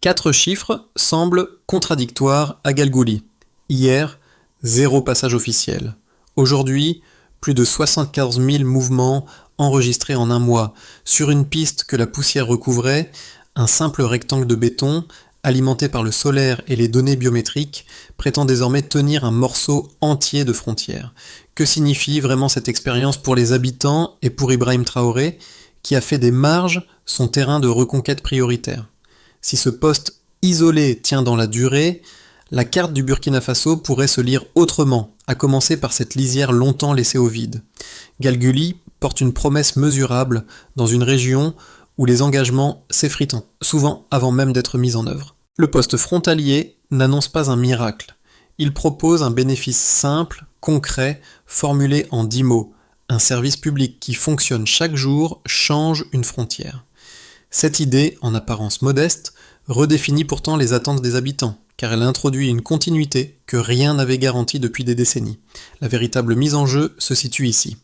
4 chiffres semblent contradictoires à Galgouli. Hier, 0 passage officiel. Aujourd'hui, plus de 74 000 mouvements enregistrés en un mois. Sur une piste que la poussière recouvrait, un simple rectangle de béton, alimenté par le solaire et les données biométriques, prétend désormais tenir un morceau entier de frontière. Que signifie vraiment cette expérience pour les habitants et pour Ibrahim Traoré, qui a fait des marges son terrain de reconquête prioritaire? Si ce poste isolé tient dans la durée, la carte du Burkina Faso pourrait se lire autrement, à commencer par cette lisière longtemps laissée au vide. Galgouli porte une promesse mesurable dans une région où les engagements s'effritent souvent avant même d'être mis en œuvre. Le poste frontalier n'annonce pas un miracle. Il propose un bénéfice simple, concret, formulé en 10 mots. Un service public qui fonctionne chaque jour change une frontière. Cette idée, en apparence modeste, redéfinit pourtant les attentes des habitants, car elle introduit une continuité que rien n'avait garantie depuis des décennies. La véritable mise en jeu se situe ici.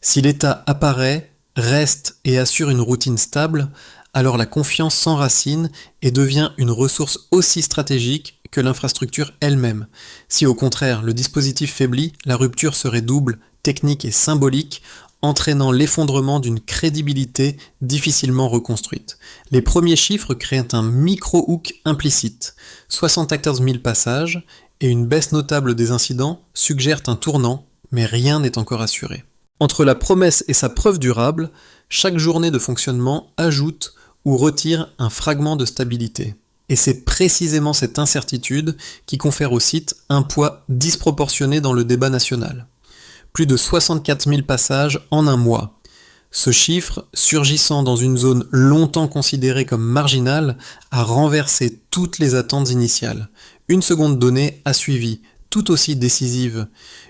Si l'État apparaît, reste et assure une routine stable, alors la confiance s'enracine et devient une ressource aussi stratégique que l'infrastructure elle-même. Si au contraire le dispositif faiblit, la rupture serait double, technique et symbolique, entraînant l'effondrement d'une crédibilité difficilement reconstruite. Les premiers chiffres créent un micro-hook implicite. 74 000 passages et une baisse notable des incidents suggèrent un tournant, mais rien n'est encore assuré. Entre la promesse et sa preuve durable, chaque journée de fonctionnement ajoute ou retire un fragment de stabilité. Et c'est précisément cette incertitude qui confère au site un poids disproportionné dans le débat national. Plus de 64 000 passages en un mois. Ce chiffre, surgissant dans une zone longtemps considérée comme marginale, a renversé toutes les attentes initiales. Une seconde donnée a suivi, tout aussi décisive,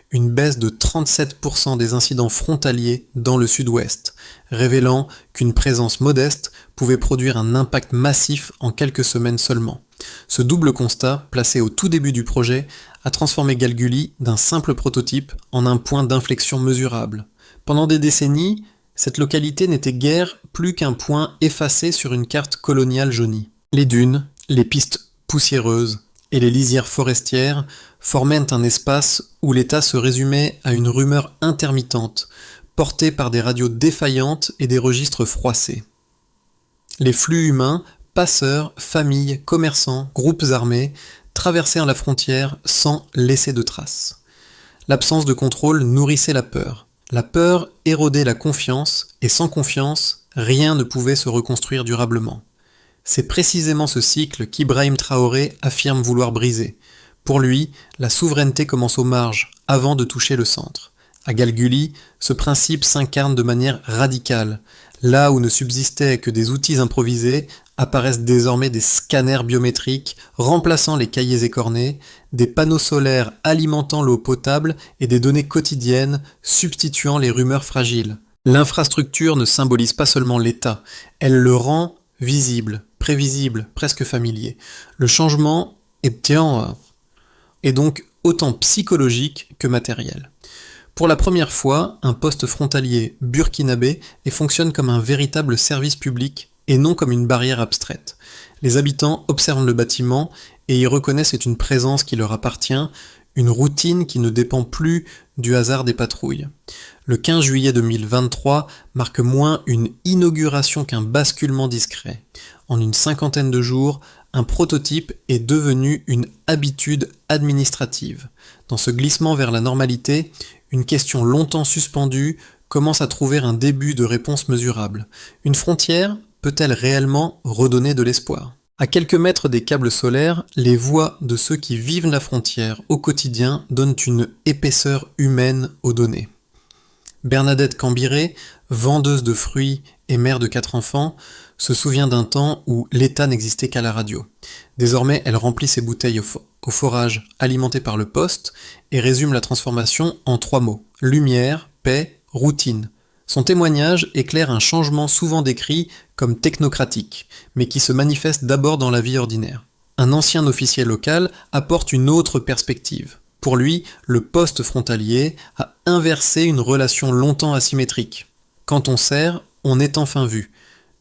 une baisse de 37% des incidents frontaliers dans le sud-ouest, révélant qu'une présence modeste pouvait produire un impact massif en quelques semaines seulement. Ce double constat, placé au tout début du projet, a transformé Galgouli d'un simple prototype en un point d'inflexion mesurable. Pendant des décennies, cette localité n'était guère plus qu'un point effacé sur une carte coloniale jaunie. Les dunes, les pistes poussiéreuses et les lisières forestières formaient un espace où l'État se résumait à une rumeur intermittente, portée par des radios défaillantes et des registres froissés. Les flux humains, passeurs, familles, commerçants, groupes armés, traversèrent la frontière sans laisser de traces. L'absence de contrôle nourrissait la peur. La peur érodait la confiance, et sans confiance, rien ne pouvait se reconstruire durablement. C'est précisément ce cycle qu'Ibrahim Traoré affirme vouloir briser. Pour lui, la souveraineté commence aux marges, avant de toucher le centre. À Galgouli, ce principe s'incarne de manière radicale. Là où ne subsistaient que des outils improvisés, apparaissent désormais des scanners biométriques remplaçant les cahiers écornés, des panneaux solaires alimentant l'eau potable et des données quotidiennes substituant les rumeurs fragiles. L'infrastructure ne symbolise pas seulement l'État, elle le rend visible, prévisible, presque familier. Le changement est donc autant psychologique que matériel. Pour la première fois, un poste frontalier burkinabé fonctionne comme un véritable service public et non comme une barrière abstraite. Les habitants observent le bâtiment et y reconnaissent une présence qui leur appartient, une routine qui ne dépend plus du hasard des patrouilles. Le 15 juillet 2023 marque moins une inauguration qu'un basculement discret. En une cinquantaine de jours, un prototype est devenu une habitude administrative. Dans ce glissement vers la normalité, une question longtemps suspendue commence à trouver un début de réponse mesurable. Une frontière peut-elle réellement redonner de l'espoir ? À quelques mètres des câbles solaires, les voix de ceux qui vivent la frontière au quotidien donnent une épaisseur humaine aux données. Bernadette Cambiré, vendeuse de fruits et mère de 4 enfants, se souvient d'un temps où l'État n'existait qu'à la radio. Désormais, elle remplit ses bouteilles au forage alimenté par le poste et résume la transformation en 3 mots. Lumière, paix, routine. Son témoignage éclaire un changement souvent décrit comme technocratique, mais qui se manifeste d'abord dans la vie ordinaire. Un ancien officier local apporte une autre perspective. Pour lui, le poste frontalier a inversé une relation longtemps asymétrique. Quand on sert, on est enfin vu.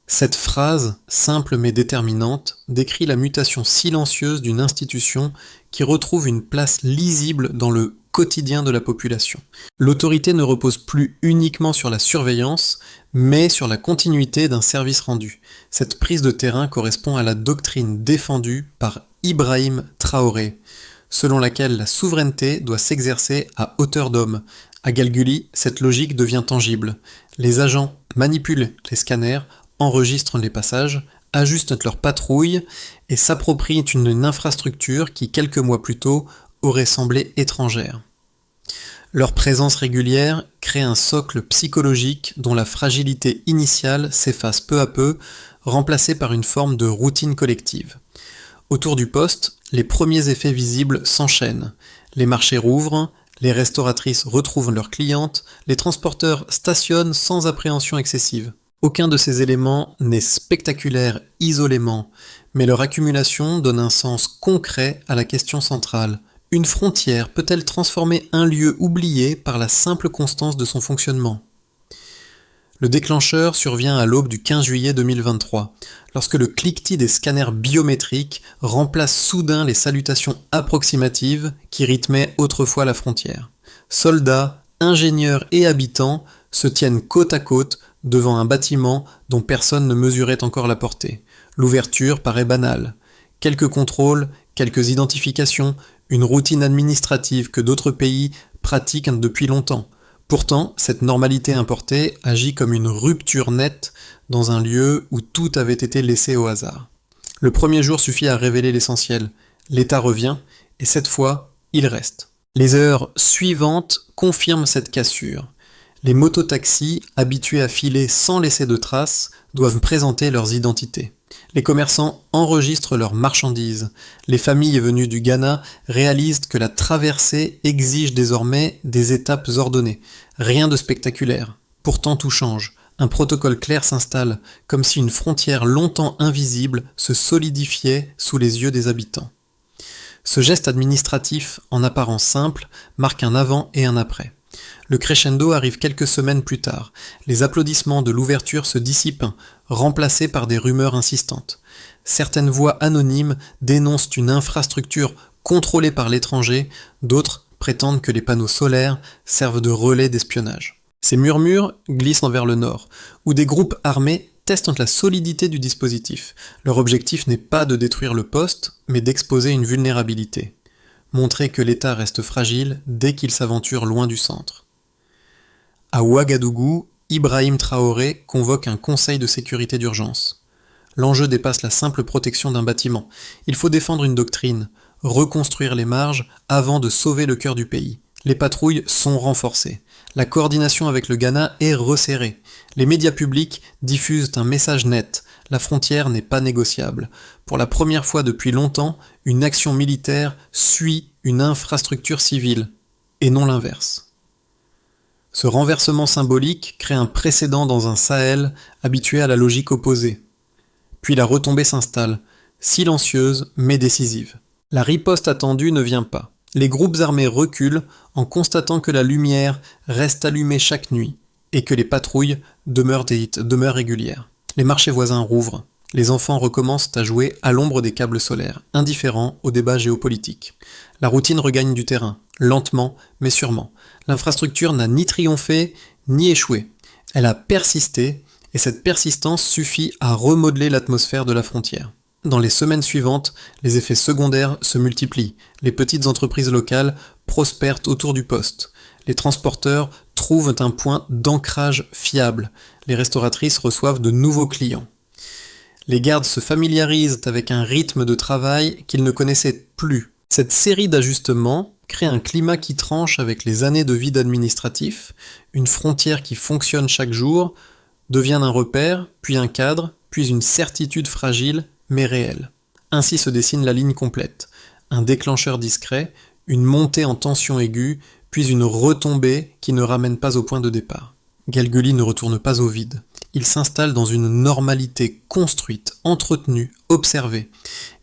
Cette phrase, simple mais déterminante, décrit la mutation silencieuse d'une institution qui retrouve une place lisible dans le quotidien de la population. L'autorité ne repose plus uniquement sur la surveillance, mais sur la continuité d'un service rendu. Cette prise de terrain correspond à la doctrine défendue par Ibrahim Traoré, selon laquelle la souveraineté doit s'exercer à hauteur d'homme. À Galguli, cette logique devient tangible. Les agents manipulent les scanners, enregistrent les passages, ajustent leur patrouille et s'approprient une infrastructure qui, quelques mois plus tôt, aurait semblé étrangère. Leur présence régulière crée un socle psychologique dont la fragilité initiale s'efface peu à peu, remplacée par une forme de routine collective. Autour du poste, les premiers effets visibles s'enchaînent. Les marchés rouvrent, les restauratrices retrouvent leurs clientes, les transporteurs stationnent sans appréhension excessive. Aucun de ces éléments n'est spectaculaire isolément, mais leur accumulation donne un sens concret à la question centrale. Une frontière peut-elle transformer un lieu oublié par la simple constance de son fonctionnement ? Le déclencheur survient à l'aube du 15 juillet 2023, lorsque le cliquetis des scanners biométriques remplace soudain les salutations approximatives qui rythmaient autrefois la frontière. Soldats, ingénieurs et habitants se tiennent côte à côte devant un bâtiment dont personne ne mesurait encore la portée. L'ouverture paraît banale. Quelques contrôles, quelques identifications, une routine administrative que d'autres pays pratiquent depuis longtemps. Pourtant, cette normalité importée agit comme une rupture nette dans un lieu où tout avait été laissé au hasard. Le premier jour suffit à révéler l'essentiel. L'État revient, et cette fois, il reste. Les heures suivantes confirment cette cassure. Les mototaxis, habitués à filer sans laisser de traces, doivent présenter leurs identités. Les commerçants enregistrent leurs marchandises. Les familles venues du Ghana réalisent que la traversée exige désormais des étapes ordonnées. Rien de spectaculaire. Pourtant tout change. Un protocole clair s'installe, comme si une frontière longtemps invisible se solidifiait sous les yeux des habitants. Ce geste administratif, en apparence simple, marque un avant et un après. Le crescendo arrive quelques semaines plus tard. Les applaudissements de l'ouverture se dissipent, remplacés par des rumeurs insistantes. Certaines voix anonymes dénoncent une infrastructure contrôlée par l'étranger, d'autres prétendent que les panneaux solaires servent de relais d'espionnage. Ces murmures glissent vers le nord, où des groupes armés testent la solidité du dispositif. Leur objectif n'est pas de détruire le poste, mais d'exposer une vulnérabilité. Montrer que l'État reste fragile dès qu'il s'aventure loin du centre. À Ouagadougou, Ibrahim Traoré convoque un conseil de sécurité d'urgence. L'enjeu dépasse la simple protection d'un bâtiment. Il faut défendre une doctrine, reconstruire les marges avant de sauver le cœur du pays. Les patrouilles sont renforcées. La coordination avec le Ghana est resserrée. Les médias publics diffusent un message net. La frontière n'est pas négociable. Pour la première fois depuis longtemps, une action militaire suit une infrastructure civile, et non l'inverse. Ce renversement symbolique crée un précédent dans un Sahel habitué à la logique opposée. Puis la retombée s'installe, silencieuse mais décisive. La riposte attendue ne vient pas. Les groupes armés reculent en constatant que la lumière reste allumée chaque nuit et que les patrouilles demeurent régulières. Les marchés voisins rouvrent. Les enfants recommencent à jouer à l'ombre des câbles solaires, indifférents au débat géopolitique. La routine regagne du terrain, lentement mais sûrement. L'infrastructure n'a ni triomphé ni échoué. Elle a persisté et cette persistance suffit à remodeler l'atmosphère de la frontière. Dans les semaines suivantes, les effets secondaires se multiplient. Les petites entreprises locales prospèrent autour du poste. Les transporteurs trouvent un point d'ancrage fiable. Les restauratrices reçoivent de nouveaux clients. Les gardes se familiarisent avec un rythme de travail qu'ils ne connaissaient plus. Cette série d'ajustements crée un climat qui tranche avec les années de vide administratif. Une frontière qui fonctionne chaque jour devient un repère, puis un cadre, puis une certitude fragile mais réelle. Ainsi se dessine la ligne complète. Un déclencheur discret, une montée en tension aiguë, puis une retombée qui ne ramène pas au point de départ. Galguli ne retourne pas au vide. Il s'installe dans une normalité construite, entretenue, observée.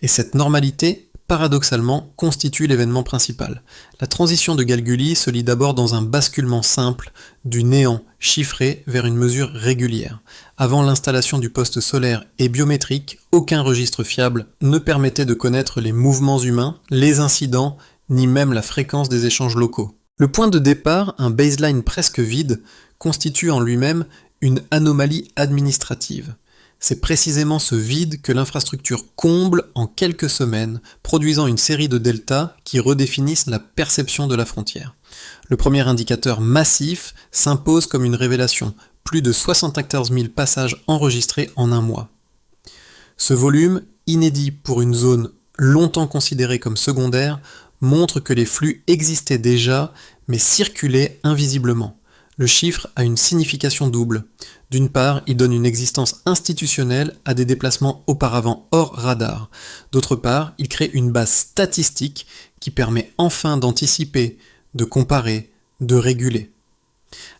Et cette normalité paradoxalement, constitue l'événement principal. La transition de Galguli se lit d'abord dans un basculement simple du néant chiffré vers une mesure régulière. Avant l'installation du poste solaire et biométrique, aucun registre fiable ne permettait de connaître les mouvements humains, les incidents, ni même la fréquence des échanges locaux. Le point de départ, un baseline presque vide, constitue en lui-même une anomalie administrative. C'est précisément ce vide que l'infrastructure comble en quelques semaines, produisant une série de deltas qui redéfinissent la perception de la frontière. Le premier indicateur massif s'impose comme une révélation, plus de 74 000 passages enregistrés en un mois. Ce volume, inédit pour une zone longtemps considérée comme secondaire, montre que les flux existaient déjà, mais circulaient invisiblement. Le chiffre a une signification double. D'une part, il donne une existence institutionnelle à des déplacements auparavant hors radar. D'autre part, il crée une base statistique qui permet enfin d'anticiper, de comparer, de réguler.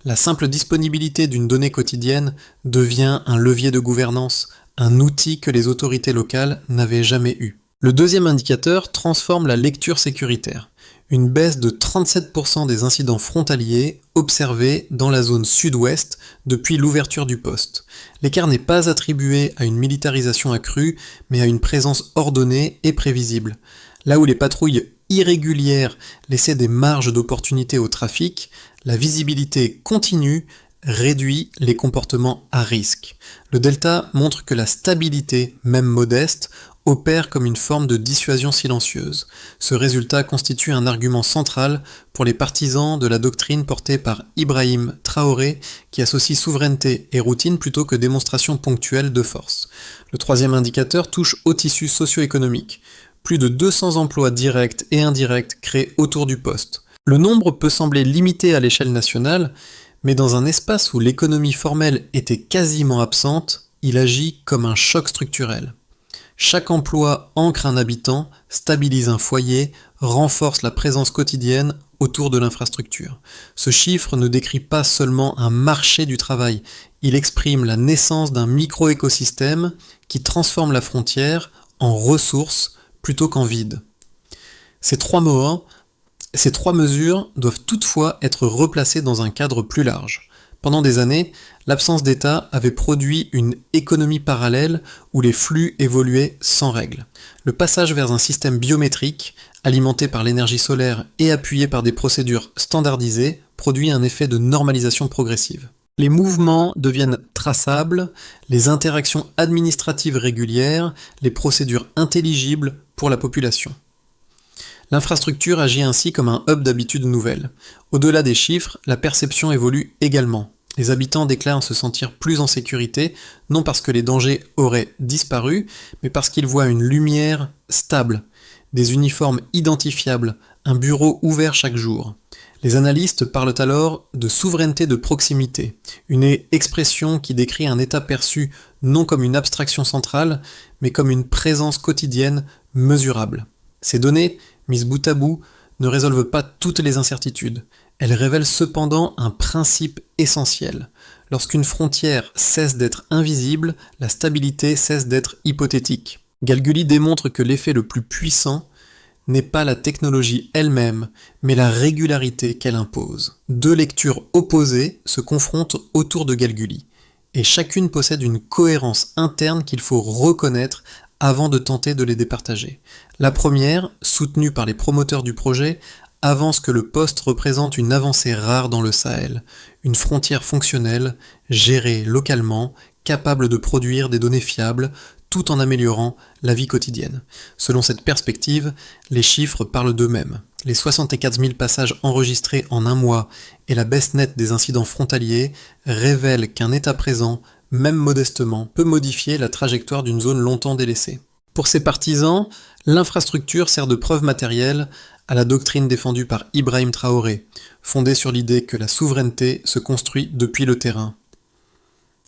La simple disponibilité d'une donnée quotidienne devient un levier de gouvernance, un outil que les autorités locales n'avaient jamais eu. Le deuxième indicateur transforme la lecture sécuritaire. Une baisse de 37% des incidents frontaliers observés dans la zone sud-ouest depuis l'ouverture du poste. L'écart n'est pas attribué à une militarisation accrue, mais à une présence ordonnée et prévisible. Là où les patrouilles irrégulières laissaient des marges d'opportunité au trafic, la visibilité continue réduit les comportements à risque. Le delta montre que la stabilité, même modeste, opère comme une forme de dissuasion silencieuse. Ce résultat constitue un argument central pour les partisans de la doctrine portée par Ibrahim Traoré qui associe souveraineté et routine plutôt que démonstration ponctuelle de force. Le troisième indicateur touche au tissu socio-économique. Plus de 200 emplois directs et indirects créés autour du poste. Le nombre peut sembler limité à l'échelle nationale, mais dans un espace où l'économie formelle était quasiment absente, il agit comme un choc structurel. Chaque emploi ancre un habitant, stabilise un foyer, renforce la présence quotidienne autour de l'infrastructure. Ce chiffre ne décrit pas seulement un marché du travail, il exprime la naissance d'un micro-écosystème qui transforme la frontière en ressource plutôt qu'en vide. Ces trois mesures doivent toutefois être replacées dans un cadre plus large. Pendant des années, l'absence d'État avait produit une économie parallèle où les flux évoluaient sans règle. Le passage vers un système biométrique, alimenté par l'énergie solaire et appuyé par des procédures standardisées, produit un effet de normalisation progressive. Les mouvements deviennent traçables, les interactions administratives régulières, les procédures intelligibles pour la population. L'infrastructure agit ainsi comme un hub d'habitudes nouvelles. Au-delà des chiffres, la perception évolue également. Les habitants déclarent se sentir plus en sécurité, non parce que les dangers auraient disparu, mais parce qu'ils voient une lumière stable, des uniformes identifiables, un bureau ouvert chaque jour. Les analystes parlent alors de souveraineté de proximité, une expression qui décrit un état perçu non comme une abstraction centrale, mais comme une présence quotidienne mesurable. Ces données, mises bout à bout, ne résolvent pas toutes les incertitudes. Elles révèlent cependant un principe essentiel. Lorsqu'une frontière cesse d'être invisible, la stabilité cesse d'être hypothétique. Galguli démontre que l'effet le plus puissant n'est pas la technologie elle-même, mais la régularité qu'elle impose. Deux lectures opposées se confrontent autour de Galguli, et chacune possède une cohérence interne qu'il faut reconnaître avant de tenter de les départager. La première, soutenue par les promoteurs du projet, avance que le poste représente une avancée rare dans le Sahel, une frontière fonctionnelle, gérée localement, capable de produire des données fiables, tout en améliorant la vie quotidienne. Selon cette perspective, les chiffres parlent d'eux-mêmes. Les 74 000 passages enregistrés en un mois et la baisse nette des incidents frontaliers révèlent qu'un État présent, même modestement, peut modifier la trajectoire d'une zone longtemps délaissée. Pour ses partisans, l'infrastructure sert de preuve matérielle à la doctrine défendue par Ibrahim Traoré, fondée sur l'idée que la souveraineté se construit depuis le terrain.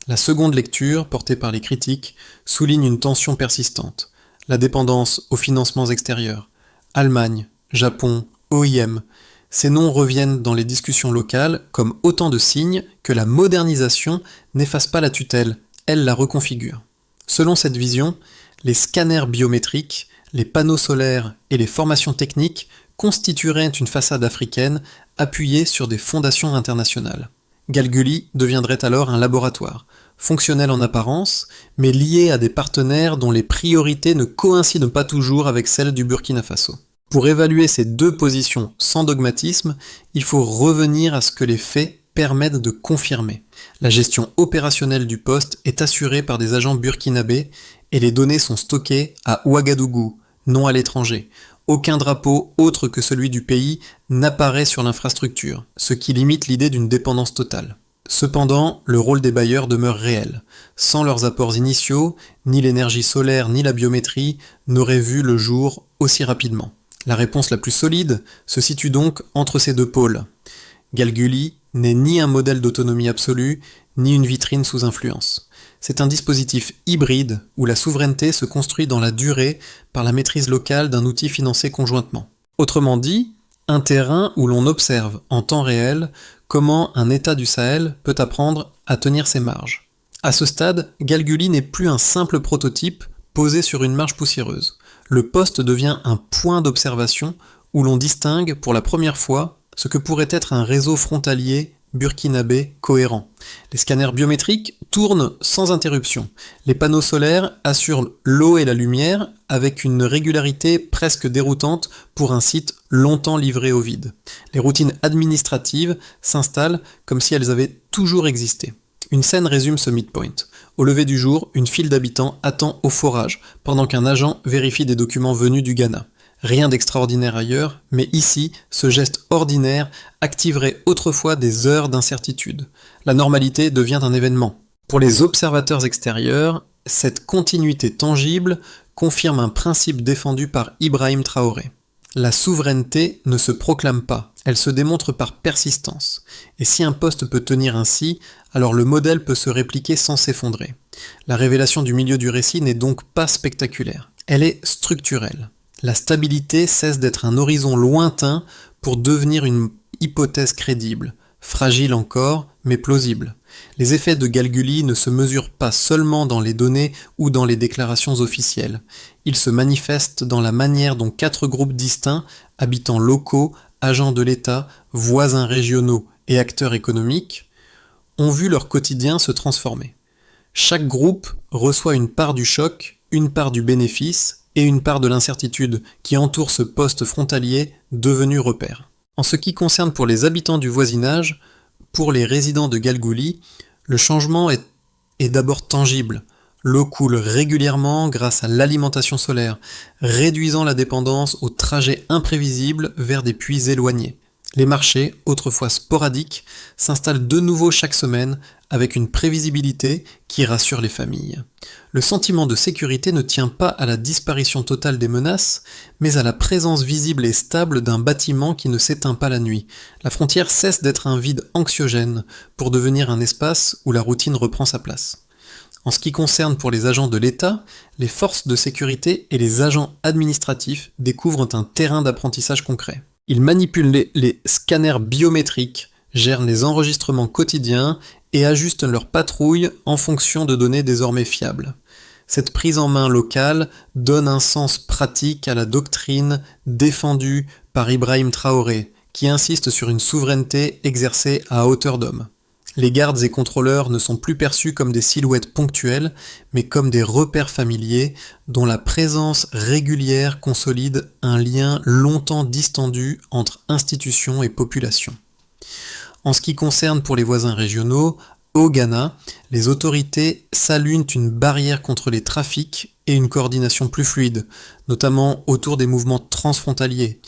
La seconde lecture, portée par les critiques, souligne une tension persistante, la dépendance aux financements extérieurs. Allemagne, Japon, OIM, ces noms reviennent dans les discussions locales comme autant de signes que la modernisation n'efface pas la tutelle, elle la reconfigure. Selon cette vision, les scanners biométriques, Les panneaux solaires et les formations techniques constitueraient une façade africaine appuyée sur des fondations internationales. Galguli deviendrait alors un laboratoire, fonctionnel en apparence, mais lié à des partenaires dont les priorités ne coïncident pas toujours avec celles du Burkina Faso. Pour évaluer ces deux positions sans dogmatisme, il faut revenir à ce que les faits permettent de confirmer. La gestion opérationnelle du poste est assurée par des agents burkinabés et les données sont stockées à Ouagadougou, non à l'étranger. Aucun drapeau autre que celui du pays n'apparaît sur l'infrastructure, ce qui limite l'idée d'une dépendance totale. Cependant, le rôle des bailleurs demeure réel. Sans leurs apports initiaux, ni l'énergie solaire ni la biométrie n'auraient vu le jour aussi rapidement. La réponse la plus solide se situe donc entre ces deux pôles. Galguli n'est ni un modèle d'autonomie absolue, ni une vitrine sous influence. C'est un dispositif hybride où la souveraineté se construit dans la durée par la maîtrise locale d'un outil financé conjointement. Autrement dit, un terrain où l'on observe en temps réel comment un État du Sahel peut apprendre à tenir ses marges. À ce stade, Galguli n'est plus un simple prototype posé sur une marge poussiéreuse. Le poste devient un point d'observation où l'on distingue pour la première fois ce que pourrait être un réseau frontalier burkinabé cohérent. Les scanners biométriques tournent sans interruption. Les panneaux solaires assurent l'eau et la lumière avec une régularité presque déroutante pour un site longtemps livré au vide. Les routines administratives s'installent comme si elles avaient toujours existé. Une scène résume ce midpoint. Au lever du jour, une file d'habitants attend au forage, pendant qu'un agent vérifie des documents venus du Ghana. Rien d'extraordinaire ailleurs, mais ici, ce geste ordinaire activerait autrefois des heures d'incertitude. La normalité devient un événement. Pour les observateurs extérieurs, cette continuité tangible confirme un principe défendu par Ibrahim Traoré. La souveraineté ne se proclame pas, elle se démontre par persistance. Et si un poste peut tenir ainsi, alors le modèle peut se répliquer sans s'effondrer. La révélation du milieu du récit n'est donc pas spectaculaire, elle est structurelle. La stabilité cesse d'être un horizon lointain pour devenir une hypothèse crédible, fragile encore, mais plausible. Les effets de Galguli ne se mesurent pas seulement dans les données ou dans les déclarations officielles. Ils se manifestent dans la manière dont 4 groupes distincts, habitants locaux, agents de l'État, voisins régionaux et acteurs économiques, ont vu leur quotidien se transformer. Chaque groupe reçoit une part du choc, une part du bénéfice, et une part de l'incertitude qui entoure ce poste frontalier devenu repère. En ce qui concerne pour les habitants du voisinage, pour les résidents de Galguli, le changement est d'abord tangible. L'eau coule régulièrement grâce à l'alimentation solaire, réduisant la dépendance aux trajets imprévisibles vers des puits éloignés. Les marchés, autrefois sporadiques, s'installent de nouveau chaque semaine avec une prévisibilité qui rassure les familles. Le sentiment de sécurité ne tient pas à la disparition totale des menaces, mais à la présence visible et stable d'un bâtiment qui ne s'éteint pas la nuit. La frontière cesse d'être un vide anxiogène pour devenir un espace où la routine reprend sa place. En ce qui concerne pour les agents de l'État, les forces de sécurité et les agents administratifs découvrent un terrain d'apprentissage concret. Ils manipulent les scanners biométriques, gèrent les enregistrements quotidiens et ajustent leurs patrouilles en fonction de données désormais fiables. Cette prise en main locale donne un sens pratique à la doctrine défendue par Ibrahim Traoré, qui insiste sur une souveraineté exercée à hauteur d'homme. Les gardes et contrôleurs ne sont plus perçus comme des silhouettes ponctuelles, mais comme des repères familiers dont la présence régulière consolide un lien longtemps distendu entre institutions et population. En ce qui concerne pour les voisins régionaux, au Ghana, les autorités saluent une barrière contre les trafics et une coordination plus fluide, notamment autour des mouvements transfrontaliers.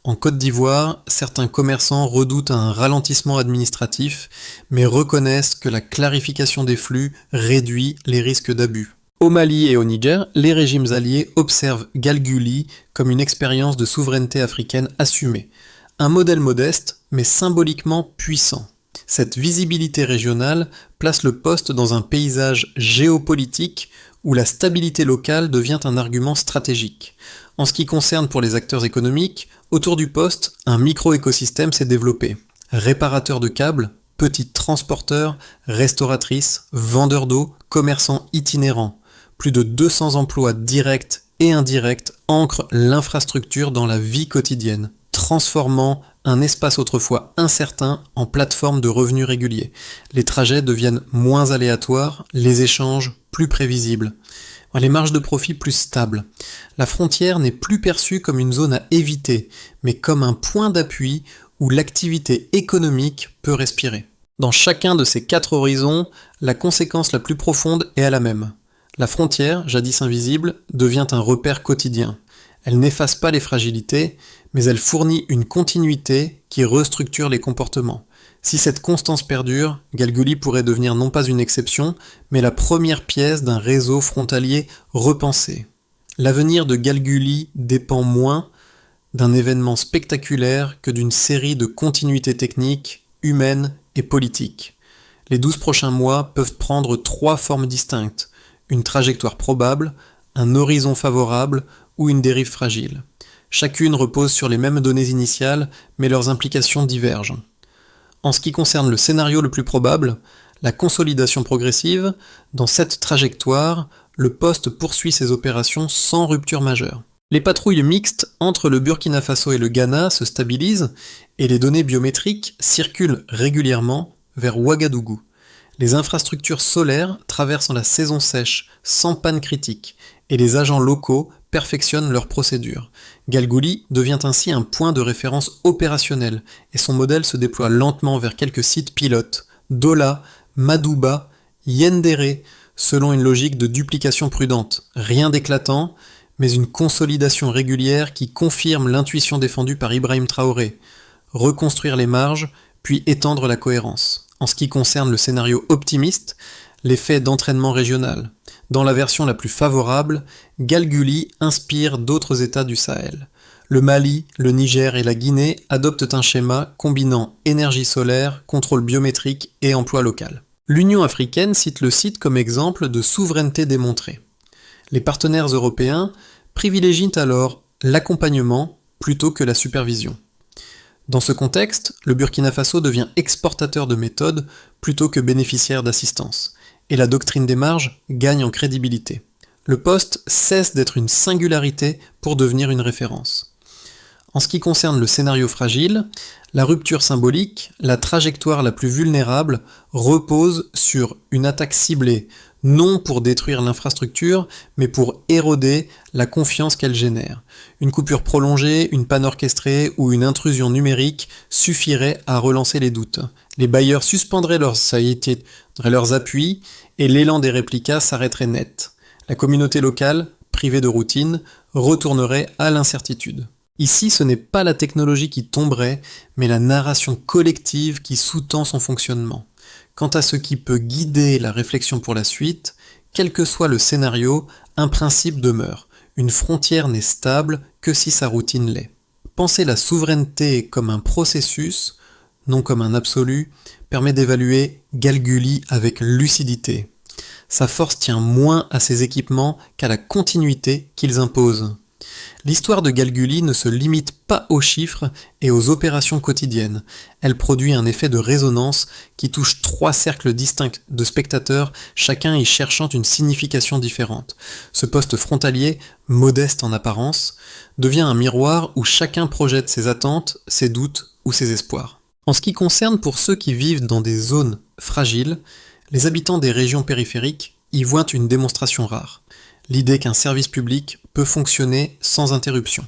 En Côte d'Ivoire, certains commerçants redoutent un ralentissement administratif, mais reconnaissent que la clarification des flux réduit les risques d'abus. Au Mali et au Niger, les régimes alliés observent Galguli comme une expérience de souveraineté africaine assumée. Un modèle modeste, mais symboliquement puissant. Cette visibilité régionale place le poste dans un paysage géopolitique où la stabilité locale devient un argument stratégique. En ce qui concerne pour les acteurs économiques, autour du poste, un micro-écosystème s'est développé. Réparateurs de câbles, petites transporteurs, restauratrices, vendeurs d'eau, commerçants itinérants. Plus de 200 emplois directs et indirecte ancrent l'infrastructure dans la vie quotidienne, transformant un espace autrefois incertain en plateforme de revenus réguliers. Les trajets deviennent moins aléatoires, les échanges plus prévisibles, les marges de profit plus stables. La frontière n'est plus perçue comme une zone à éviter, mais comme un point d'appui où l'activité économique peut respirer. Dans chacun de ces 4 horizons, la conséquence la plus profonde est à la même. La frontière, jadis invisible, devient un repère quotidien. Elle n'efface pas les fragilités, mais elle fournit une continuité qui restructure les comportements. Si cette constance perdure, Galguli pourrait devenir non pas une exception, mais la première pièce d'un réseau frontalier repensé. L'avenir de Galguli dépend moins d'un événement spectaculaire que d'une série de continuités techniques, humaines et politiques. Les 12 prochains mois peuvent prendre 3 formes distinctes: une trajectoire probable, un horizon favorable ou une dérive fragile. Chacune repose sur les mêmes données initiales, mais leurs implications divergent. En ce qui concerne le scénario le plus probable, la consolidation progressive, dans cette trajectoire, le poste poursuit ses opérations sans rupture majeure. Les patrouilles mixtes entre le Burkina Faso et le Ghana se stabilisent et les données biométriques circulent régulièrement vers Ouagadougou. Les infrastructures solaires traversent la saison sèche sans panne critique et les agents locaux perfectionnent leurs procédures. Galguli devient ainsi un point de référence opérationnel et son modèle se déploie lentement vers quelques sites pilotes, Dola, Madouba, Yendéré, selon une logique de duplication prudente. Rien d'éclatant, mais une consolidation régulière qui confirme l'intuition défendue par Ibrahim Traoré: reconstruire les marges, puis étendre la cohérence. En ce qui concerne le scénario optimiste, l'effet d'entraînement régional. Dans la version la plus favorable, Galguli inspire d'autres États du Sahel. Le Mali, le Niger et la Guinée adoptent un schéma combinant énergie solaire, contrôle biométrique et emploi local. L'Union africaine cite le site comme exemple de souveraineté démontrée. Les partenaires européens privilégient alors l'accompagnement plutôt que la supervision. Dans ce contexte, le Burkina Faso devient exportateur de méthodes plutôt que bénéficiaire d'assistance, et la doctrine des marges gagne en crédibilité. Le poste cesse d'être une singularité pour devenir une référence. En ce qui concerne le scénario fragile, la rupture symbolique, la trajectoire la plus vulnérable, repose sur une attaque ciblée, non pour détruire l'infrastructure, mais pour éroder la confiance qu'elle génère. Une coupure prolongée, une panne orchestrée ou une intrusion numérique suffirait à relancer les doutes. Les bailleurs suspendraient leurs appuis et l'élan des réplicas s'arrêterait net. La communauté locale, privée de routine, retournerait à l'incertitude. Ici, ce n'est pas la technologie qui tomberait, mais la narration collective qui sous-tend son fonctionnement. Quant à ce qui peut guider la réflexion pour la suite, quel que soit le scénario, un principe demeure. Une frontière n'est stable que si sa routine l'est. Penser la souveraineté comme un processus, non comme un absolu, permet d'évaluer Galguli avec lucidité. Sa force tient moins à ses équipements qu'à la continuité qu'ils imposent. L'histoire de Galguli ne se limite pas aux chiffres et aux opérations quotidiennes. Elle produit un effet de résonance qui touche 3 cercles distincts de spectateurs, chacun y cherchant une signification différente. Ce poste frontalier, modeste en apparence, devient un miroir où chacun projette ses attentes, ses doutes ou ses espoirs. En ce qui concerne pour ceux qui vivent dans des zones fragiles, les habitants des régions périphériques y voient une démonstration rare. L'idée qu'un service public peut fonctionner sans interruption.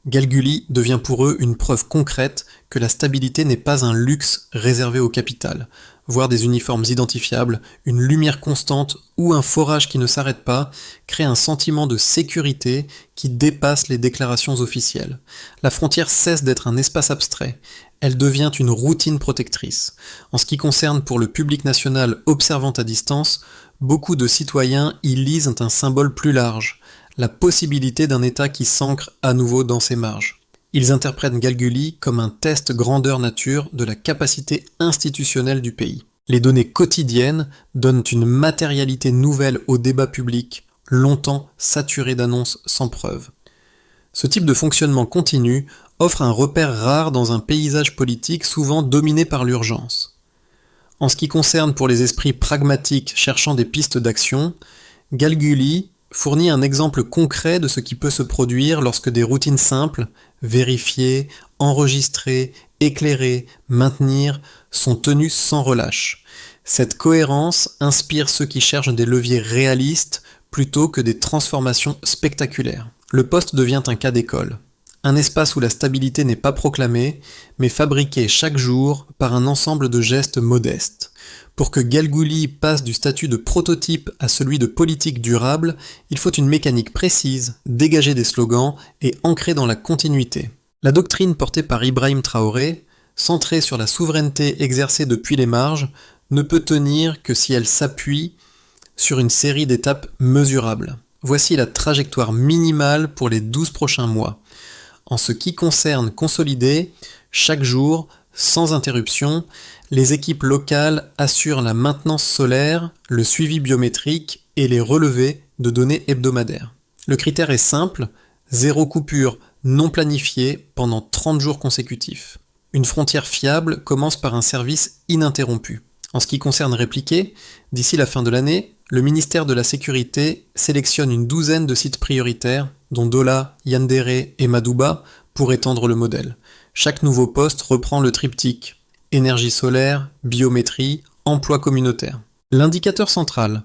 Galguli devient pour eux une preuve concrète que la stabilité n'est pas un luxe réservé au capital. Voir des uniformes identifiables, une lumière constante ou un forage qui ne s'arrête pas crée un sentiment de sécurité qui dépasse les déclarations officielles. La frontière cesse d'être un espace abstrait. Elle devient une routine protectrice. En ce qui concerne pour le public national observant à distance, beaucoup de citoyens y lisent un symbole plus large, la possibilité d'un État qui s'ancre à nouveau dans ses marges. Ils interprètent Galguli comme un test grandeur nature de la capacité institutionnelle du pays. Les données quotidiennes donnent une matérialité nouvelle au débat public, longtemps saturé d'annonces sans preuve. Ce type de fonctionnement continu offre un repère rare dans un paysage politique souvent dominé par l'urgence. En ce qui concerne pour les esprits pragmatiques cherchant des pistes d'action, Galguli fournit un exemple concret de ce qui peut se produire lorsque des routines simples, vérifier, enregistrer, éclairer, maintenir, sont tenues sans relâche. Cette cohérence inspire ceux qui cherchent des leviers réalistes plutôt que des transformations spectaculaires. Le poste devient un cas d'école. Un espace où la stabilité n'est pas proclamée, mais fabriquée chaque jour par un ensemble de gestes modestes. Pour que Galgouli passe du statut de prototype à celui de politique durable, il faut une mécanique précise, dégager des slogans et ancrée dans la continuité. La doctrine portée par Ibrahim Traoré, centrée sur la souveraineté exercée depuis les marges, ne peut tenir que si elle s'appuie sur une série d'étapes mesurables. Voici la trajectoire minimale pour les 12 prochains mois. En ce qui concerne consolider, chaque jour, sans interruption, les équipes locales assurent la maintenance solaire, le suivi biométrique et les relevés de données hebdomadaires. Le critère est simple, 0 coupure non planifiée pendant 30 jours consécutifs. Une frontière fiable commence par un service ininterrompu. En ce qui concerne répliquer, d'ici la fin de l'année, le ministère de la Sécurité sélectionne une douzaine de sites prioritaires, dont Dola, Yandere et Madouba, pour étendre le modèle. Chaque nouveau poste reprend le triptyque énergie solaire, biométrie, emploi communautaire. L'indicateur central,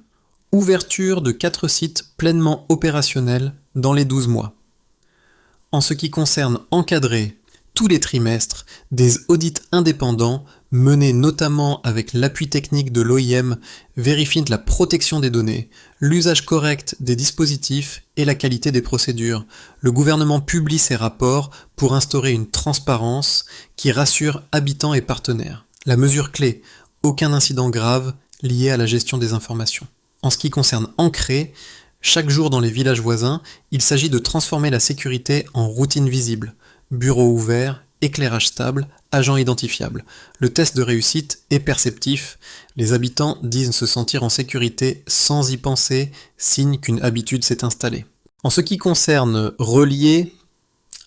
ouverture de 4 sites pleinement opérationnels dans les 12 mois. En ce qui concerne encadrer, tous les trimestres, des audits indépendants menés notamment avec l'appui technique de l'OIM vérifient la protection des données, l'usage correct des dispositifs et la qualité des procédures. Le gouvernement publie ses rapports pour instaurer une transparence qui rassure habitants et partenaires. La mesure clé, aucun incident grave lié à la gestion des informations. En ce qui concerne ancrer, chaque jour dans les villages voisins, il s'agit de transformer la sécurité en routine visible. Bureau ouvert, éclairage stable, agent identifiable. Le test de réussite est perceptif. Les habitants disent se sentir en sécurité sans y penser, signe qu'une habitude s'est installée. En ce qui concerne relier,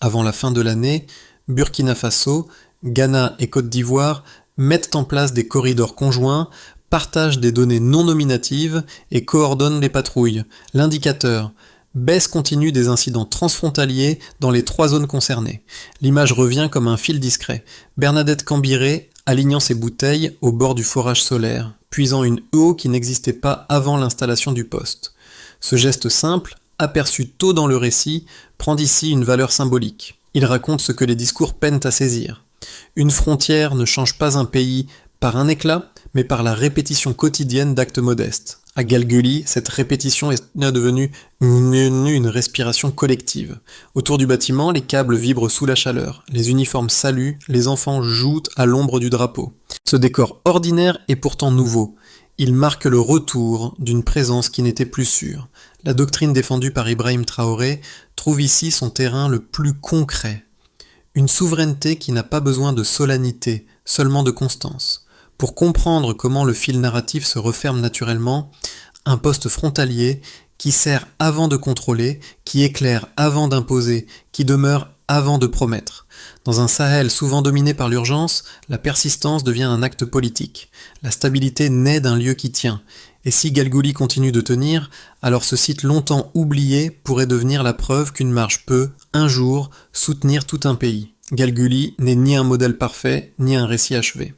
avant la fin de l'année, Burkina Faso, Ghana et Côte d'Ivoire mettent en place des corridors conjoints, partagent des données non nominatives et coordonnent les patrouilles. L'indicateur, baisse continue des incidents transfrontaliers dans les 3 zones concernées. L'image revient comme un fil discret. Bernadette Cambiré alignant ses bouteilles au bord du forage solaire, puisant une eau qui n'existait pas avant l'installation du poste. Ce geste simple, aperçu tôt dans le récit, prend ici une valeur symbolique. Il raconte ce que les discours peinent à saisir. Une frontière ne change pas un pays par un éclat, mais par la répétition quotidienne d'actes modestes. À Galgouli, cette répétition est devenue une respiration collective. Autour du bâtiment, les câbles vibrent sous la chaleur, les uniformes saluent, les enfants jouent à l'ombre du drapeau. Ce décor ordinaire est pourtant nouveau. Il marque le retour d'une présence qui n'était plus sûre. La doctrine défendue par Ibrahim Traoré trouve ici son terrain le plus concret. Une souveraineté qui n'a pas besoin de solennité, seulement de constance. Pour comprendre comment le fil narratif se referme naturellement, un poste frontalier qui sert avant de contrôler, qui éclaire avant d'imposer, qui demeure avant de promettre. Dans un Sahel souvent dominé par l'urgence, la persistance devient un acte politique. La stabilité naît d'un lieu qui tient. Et si Galgouli continue de tenir, alors ce site longtemps oublié pourrait devenir la preuve qu'une marche peut, un jour, soutenir tout un pays. Galgouli n'est ni un modèle parfait, ni un récit achevé.